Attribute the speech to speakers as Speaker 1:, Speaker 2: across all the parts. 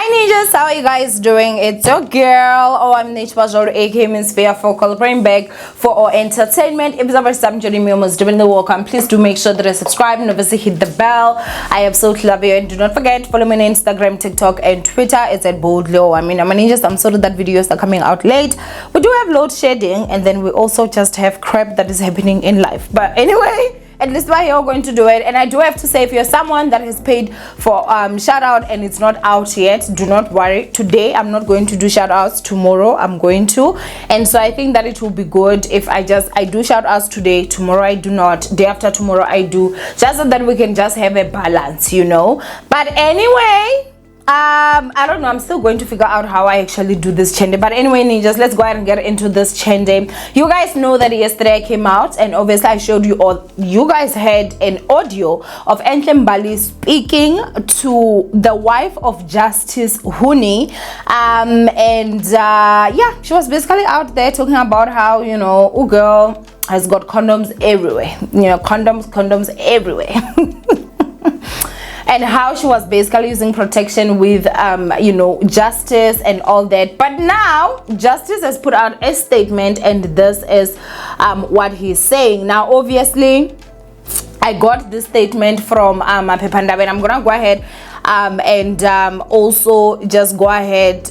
Speaker 1: Hi ninjas, how are you guys doing? It's your girl Owamie, aka Miss Fair Focal, bring back for our entertainment. If it's our first time joining me, almost doing the welcome, please do make sure that you subscribe and obviously hit the bell. I absolutely love you, and do not forget follow me on Instagram, TikTok, and Twitter. It's at boldly Owamie. I'm ninjas. I'm sorry that videos are coming out late. We do have load shedding, and then we also just have crap that is happening in life. But anyway, at least we're here going to do it. And I do have to say, if you're someone that has paid for shout out and it's not out yet, do not worry. Today I'm not going to do shout outs. Tomorrow I'm going to, and so I think that it will be good if I do shout outs today, tomorrow I do not, day after tomorrow I do, just so that we can just have a balance, you know. But anyway, I don't know, I'm still going to figure out how I actually do this chende. But anyway ninjas, let's go ahead and get into this chende. You guys know that yesterday I came out and obviously I showed you all, you guys had an audio of Enhle Mbali speaking to the wife of Justice Huni, yeah, she was basically out there talking about how, you know, girl has got condoms everywhere, you know, condoms everywhere. And how she was basically using protection with you know, Justice and all that. But now Justice has put out a statement, and this is what he's saying. Now obviously I got this statement from Pepanda, and I'm gonna go ahead and also just go ahead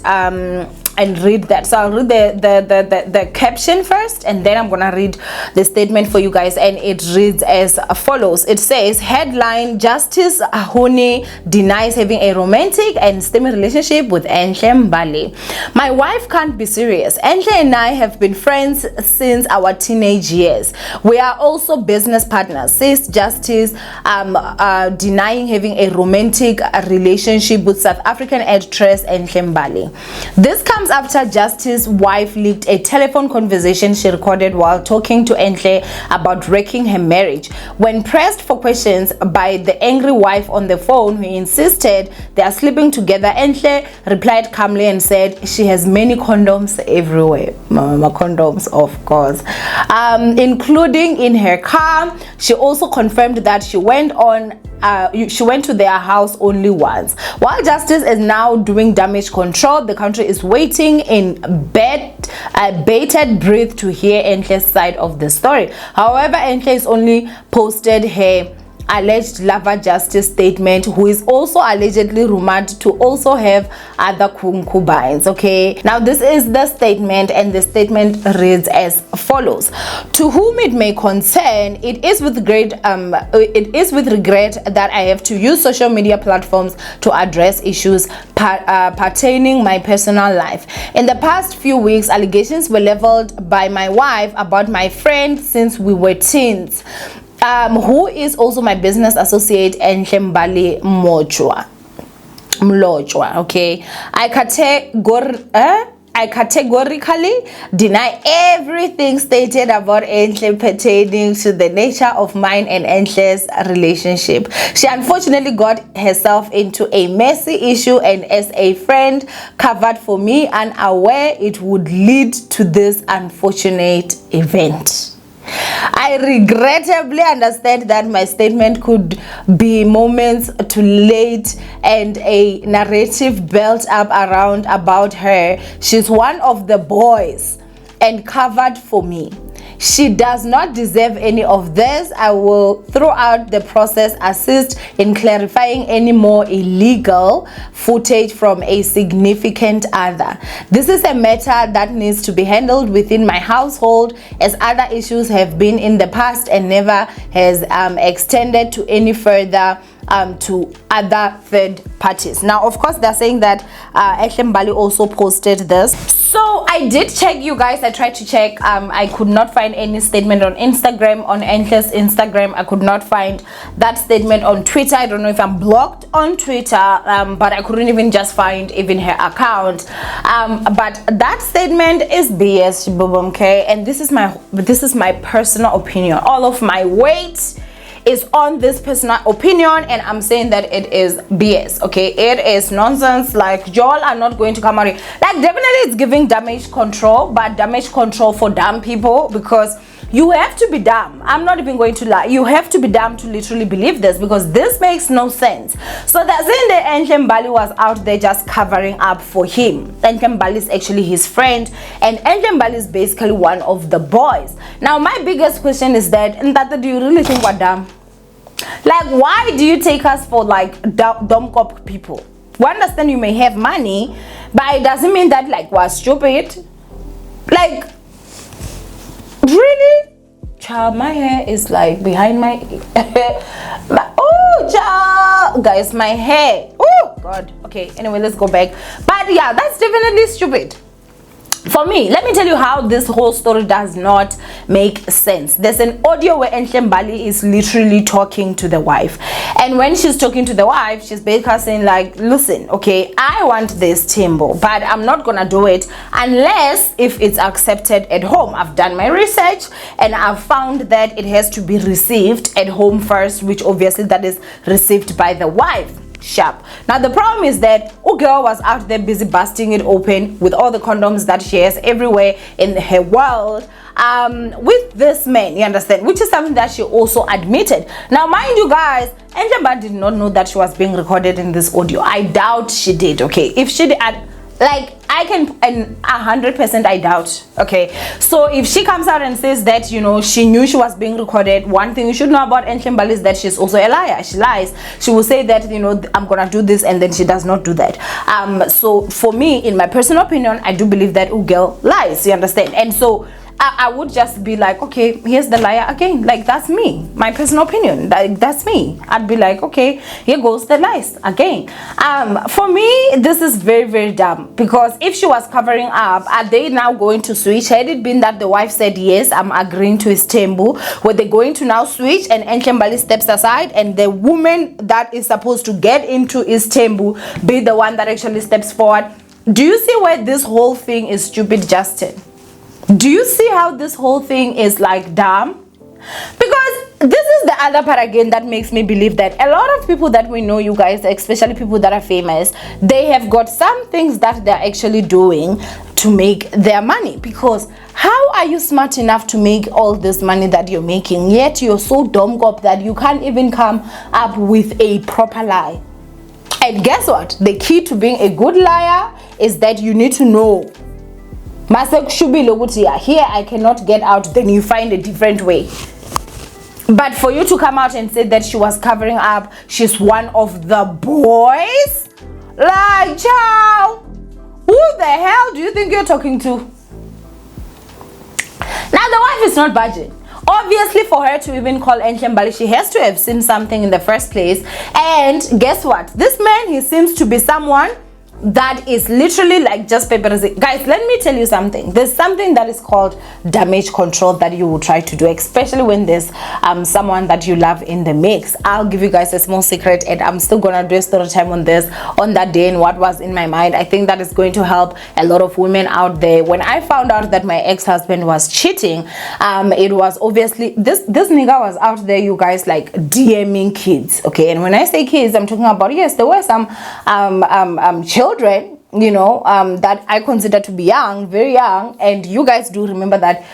Speaker 1: and read that. So I'll read the caption first, and then I'm gonna read the statement for you guys, and it reads as follows. It says, headline: Justice Huni denies having a romantic and steamy relationship with Enhle Mbali. My wife can't be serious. Enhle and I have been friends since our teenage years. We are also business partners, says Justice, denying having a romantic relationship with South African actress Enhle Mbali. This comes after Justice's wife leaked a telephone conversation she recorded while talking to Enhle about wrecking her marriage. When pressed for questions by the angry wife on the phone, who insisted they are sleeping together, Enhle replied calmly and said she has many condoms everywhere. Mama, condoms, of course, including in her car. She also confirmed that she went to their house only once. While Justice is now doing damage control, the country is waiting in bated breath to hear Enhle's side of the story. However, Enhle has only posted her alleged lover Justice statement, who is also allegedly rumored to also have other concubines. Okay, now this is the statement, and the statement reads as follows: to whom it may concern, it is with regret that I have to use social media platforms to address issues pertaining my personal life. In the past few weeks, allegations were leveled by my wife about my friend since we were teens, who is also my business associate, Enhle Mbali Mlojwa. Okay, I categorically deny everything stated about Enhle pertaining to the nature of mine and Enhle's relationship. She unfortunately got herself into a messy issue, and as a friend covered for me, unaware it would lead to this unfortunate event. I regrettably understand that my statement could be moments too late and a narrative built up around about her. She's one of the boys and covered for me. She does not deserve any of this. I will, throughout the process, assist in clarifying any more illegal footage from a significant other. This is a matter that needs to be handled within my household, as other issues have been in the past and never has extended to any further to other third parties. Now of course they're saying that Enhle Mbali also posted this. So I did check, you guys. I tried to check. I could not find any statement on Instagram, on Enhle's Instagram. I could not find that statement on Twitter. I don't know if I'm blocked on Twitter, but I couldn't even just find even her account. But that statement is BS, okay? And this is my personal opinion. All of my weight is on this personal opinion, and I'm saying that it is BS. Okay, it is nonsense. Like, y'all are not going to come out here. Like, definitely it's giving damage control, but damage control for dumb people, because You have to be dumb. I'm not even going to lie. You have to be dumb to literally believe this, because this makes no sense. So that's in the Enhle Mbali was out there just covering up for him. Enhle Mbali is actually his friend, and Enhle Mbali is basically one of the boys. Now my biggest question is that, do you really think we're dumb? Like, why do you take us for like dumb cop people? We understand you may have money, but it doesn't mean that like we're stupid. Like, really? Child, my hair is like behind my oh child, guys, my hair, oh god. Okay, anyway, let's go back. But yeah, that's definitely stupid. For me, let me tell you how this whole story does not make sense. There's an audio where Enhle Mbali is literally talking to the wife, and when she's talking to the wife, she's basically saying like, listen, okay, I want this timbo, but I'm not gonna do it unless if it's accepted at home. I've done my research and I've found that it has to be received at home first, which obviously that is received by the wife. Sharp. Now the problem is that girl was out there busy busting it open with all the condoms that she has everywhere in her world with this man, you understand, which is something that she also admitted. Now mind you guys, Enhle did not know that she was being recorded in this audio. I doubt she did. Okay, if she did, like, I can, and 100% I doubt. Okay, so if she comes out and says that, you know, she knew she was being recorded, one thing you should know about Enhle Mbali is that she's also a liar. She lies. She will say that, you know, I'm gonna do this, and then she does not do that. So for me, in my personal opinion, I do believe that girl lies, you understand. And so I would just be like, okay, here's the liar again. Like, that's me, my personal opinion. Like, that's me. I'd be like, okay, here goes the lies again. For me, this is very, very dumb, because if she was covering up, are they now going to switch? Had it been that the wife said, yes, I'm agreeing to his tembu, were they going to now switch and Enhle Mbali steps aside and the woman that is supposed to get into his tembu be the one that actually steps forward? Do you see where this whole thing is stupid, Justin? Do you see how this whole thing is like dumb? Because this is the other part again that makes me believe that a lot of people that we know, you guys, especially people that are famous, they have got some things that they're actually doing to make their money. Because how are you smart enough to make all this money that you're making, yet you're so dumb up that you can't even come up with a proper lie? And guess what? The key to being a good liar is that you need to know, here I cannot get out, then you find a different way. But for you to come out and say that she was covering up, she's one of the boys, like, child, who the hell do you think you're talking to? Now the wife is not budging. Obviously, for her to even call Enhle Mbali, she has to have seen something in the first place. And guess what? This man, he seems to be someone that is literally like just paparazzi. Guys, let me tell you something. There's something that is called damage control that you will try to do, especially when there's someone that you love in the mix. I'll give you guys a small secret, and I'm still gonna do a story time on this on that day and what was in my mind. I think that is going to help a lot of women out there. When I found out that my ex-husband was cheating, it was obviously this nigga was out there, you guys, like DMing kids. Okay, and when I say kids, I'm talking about, yes, there were some children, you know, that I consider to be young, very young. And you guys do remember that,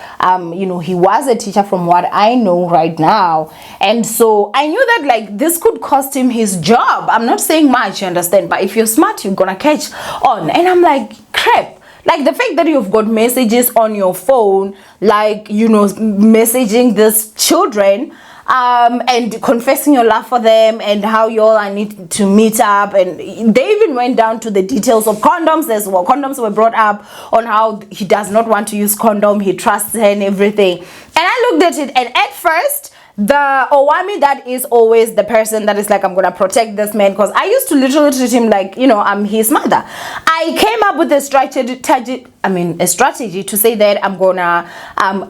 Speaker 1: you know, he was a teacher from what I know right now. And so I knew that like this could cost him his job. I'm not saying much, you understand, but if you're smart, you're gonna catch on. And I'm like, crap. Like the fact that you've got messages on your phone, like, you know, messaging these children, and confessing your love for them and how you all I need to meet up, and they even went down to the details of condoms as well. Condoms were brought up on how he does not want to use condom, he trusts her and everything. And I looked at it, and at first the Owamie that is always the person that is like, I'm gonna protect this man, because I used to literally treat him like, you know, I'm his mother. I came up with a strategy to say that I'm gonna,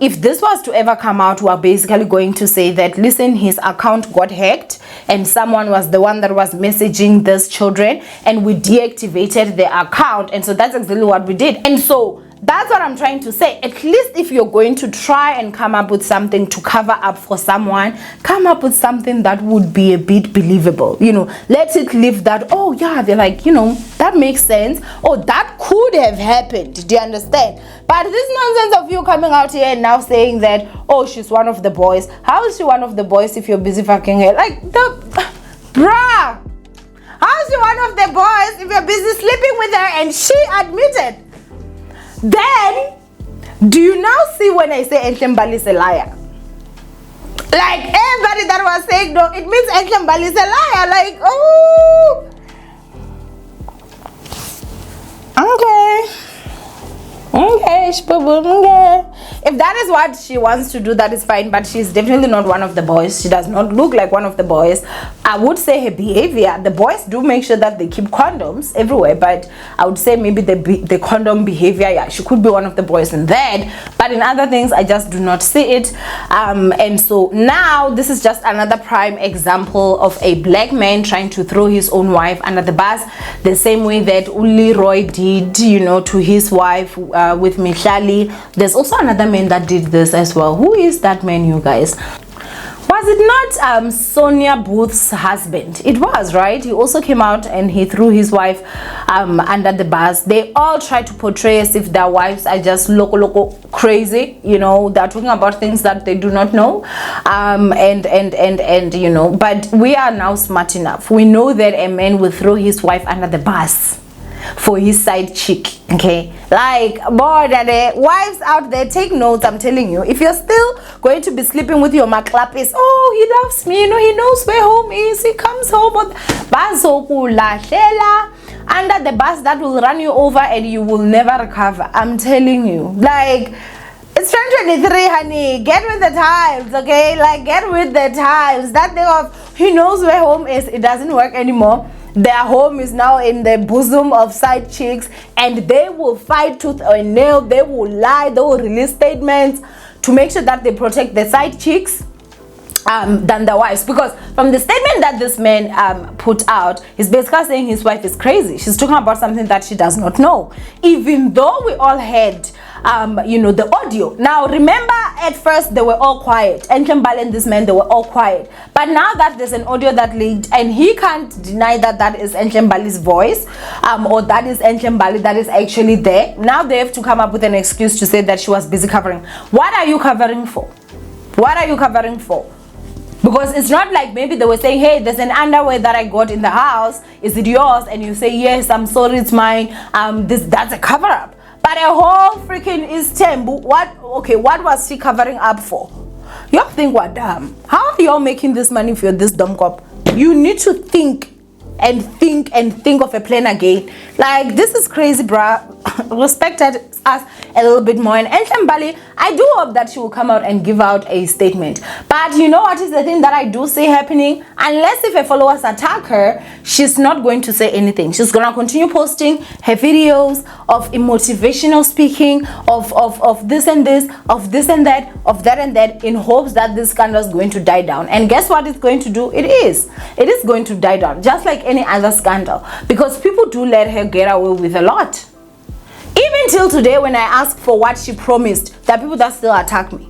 Speaker 1: if this was to ever come out, we're basically going to say that, listen, his account got hacked and someone was the one that was messaging these children, and we deactivated the account. And so that's exactly what we did. And so that's what I'm trying to say. At least if you're going to try and come up with something to cover up for someone, come up with something that would be a bit believable. You know, let it live that, oh yeah, they're like, you know, that makes sense. Oh, that could have happened. Do you understand? But this nonsense of you coming out here and now saying that, oh, she's one of the boys. How is she one of the boys if you're busy fucking her? Like, bruh, how is she one of the boys if you're busy sleeping with her and she admitted? Then, do you now see when I say Enhle Mbali is a liar? Like, everybody that was saying no, it means Enhle Mbali is a liar. Like, oh. Okay, okay. If that is what she wants to do, that is fine, but she's definitely not one of the boys. She does not look like one of the boys. I would say her behavior, the boys do make sure that they keep condoms everywhere, but I would say maybe the condom behavior, yeah, she could be one of the boys in that, but in other things I just do not see it. And so now this is just another prime example of a black man trying to throw his own wife under the bus, the same way that Roy did, you know, to his wife with Mbali. There's also another man that did this as well. Who is that man, you guys? Was it not Sonia Booth's husband? It was, right? He also came out and he threw his wife under the bus. They all try to portray as if their wives are just loco crazy, you know, they're talking about things that they do not know, and you know, but we are now smart enough. We know that a man will throw his wife under the bus for his side chick. Okay, like, boy, the wives out there, take notes. I'm telling you, if you're still going to be sleeping with your maklapis, oh, he loves me, you know, he knows where home is, he comes home with under the bus that will run you over and you will never recover. I'm telling you, like, it's 2023, honey. Get with the times, okay? Like, get with the times. That thing of he knows where home is, it doesn't work anymore. Their home is now in the bosom of side chicks, and they will fight tooth and nail. They will lie. They will release statements to make sure that they protect the side chicks than the wives. Because from the statement that this man put out, he's basically saying his wife is crazy. She's talking about something that she does not know, even though we all had you know, the audio. Now remember, at first they were all quiet, Enhle Mbali and this man, they were all quiet, but now that there's an audio that leaked and he can't deny that that is Enhle Mbali's voice, or that is Enhle Mbali that is actually there, now they have to come up with an excuse to say that she was busy covering. What are you covering for? What are you covering for? Because it's not like maybe they were saying, hey, there's an underwear that I got in the house, is it yours? And you say, yes, I'm sorry, it's mine. That's a cover-up. But a whole freaking Istanbul, what was she covering up for? Y'all think what damn? How are y'all making this money for this dumb cop? You need to think and think of a plan again. Like, this is crazy, bruh. Respect us a little bit more. And Enhle Mbali, I do hope that she will come out and give out a statement. But you know what is the thing that I do see happening? Unless if her followers attack her, she's not going to say anything. She's gonna continue posting her videos of motivational speaking, of this and this, of this and that, of that and that, in hopes that this scandal is going to die down. And guess what it's going to do? It is going to die down, just like any other scandal, because people do let her get away with a lot. Even till today, when I ask for what she promised, there are people that still attack me.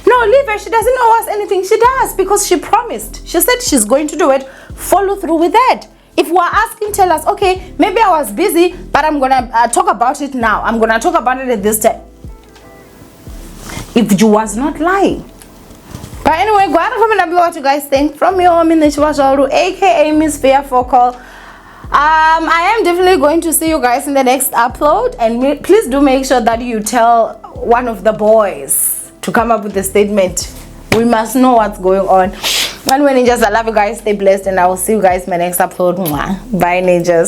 Speaker 1: No, leave her. She doesn't owe us anything. She does, because she promised. She said she's going to do it. Follow through with that. If we're asking, tell us, okay, maybe I was busy, but I'm going to talk about it now. I'm going to talk about it at this time. If you was not lying. But anyway, go ahead and comment down below what you guys think. From your Owamie, aka Miss Fair Focal. I am definitely going to see you guys in the next upload, and please do make sure that you tell one of the boys to come up with a statement. We must know what's going on. When ninjas, I love you guys. Stay blessed, and I will see you guys in my next upload. Bye, ninjas.